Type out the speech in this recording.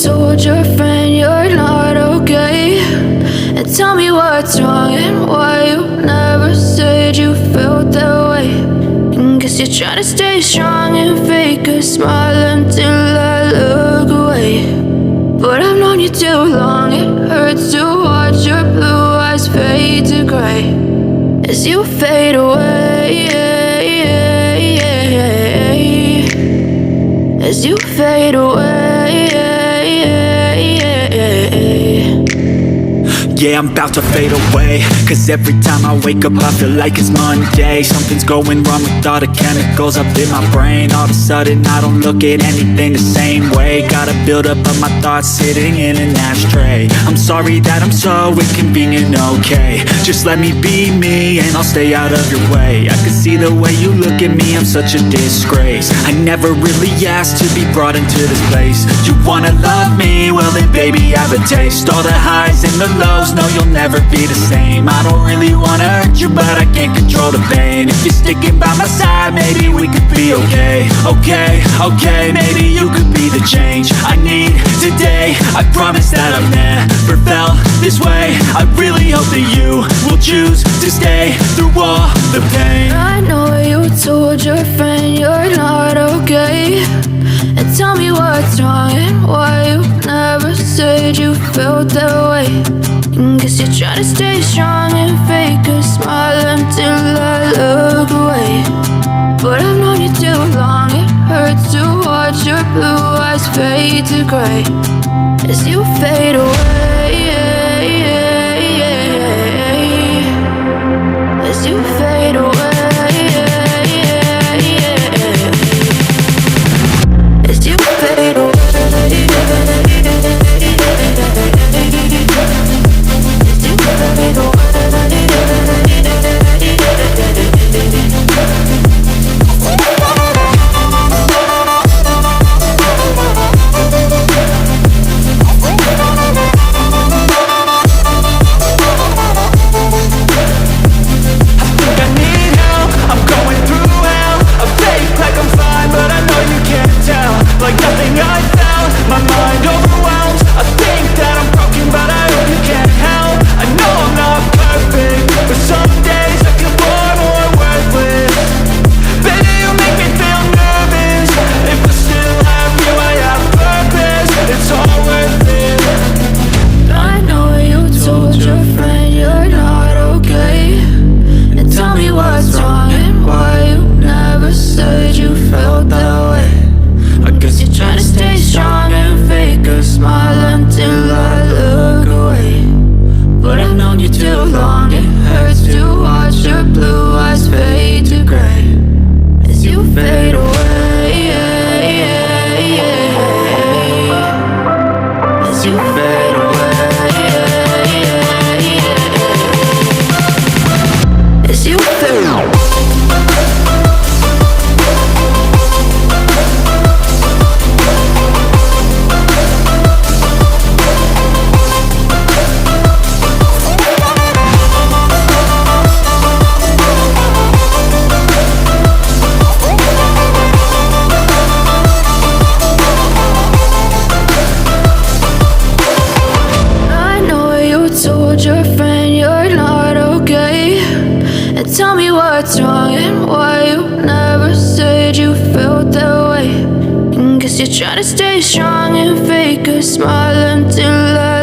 told your friend you're not okay, and tell me what's wrong and why you never said you felt that way. And guess you're trying to stay strong and fake a smile until I look away. But I've known you too long, it hurts to watch your blue eyes fade to gray as you fade away, as you fade away. Yeah, I'm about to fade away, cause every time I wake up I feel like it's Monday. Something's going wrong with all the chemicals up in my brain. All of a sudden I don't look at anything the same way. Gotta build up of my thoughts sitting in an ashtray. I'm sorry that I'm so inconvenient, okay. Just let me be me and I'll stay out of your way. I can see the way you look at me, I'm such a disgrace. I never really asked to be brought into this place. You wanna love me? Well then baby I have a taste. All the highs and the lows, no, you'll never be the same. I don't really wanna hurt you, but I can't control the pain. If you're sticking by my side, maybe we could be okay. Okay, maybe you could be the change I need today. I promise that I've never felt this way. I really hope that you will choose to stay through all the pain. I know you told your friend you're not okay, and tell me what's wrong and why you never said you felt that way. And guess you're trying to stay strong and fake a smile until I look away. But I've known you too long, it hurts to watch your blue eyes fade to gray as you fade away, as you fade away, as you fade away. Like nothing I found, my mind overwhelms. I think that I'm broken, but I hope you can't help. I know I'm not perfect, but some days I feel more worthless. Baby, you make me feel nervous. If I still have you, I have purpose. It's all worth it. I know you told your friend you're not okay, and tell me what's wrong and why you never said you felt that way. I guess you're trying to stay strong and fake a smile until I look away. But I've known you too long, it hurts to watch your blue eyes fade to gray as you fade away, as you fade away, as you fade away. Told your friend you're not okay, and tell me what's wrong and why you never said you felt that way. And guess you're trying to stay strong and fake a smile until I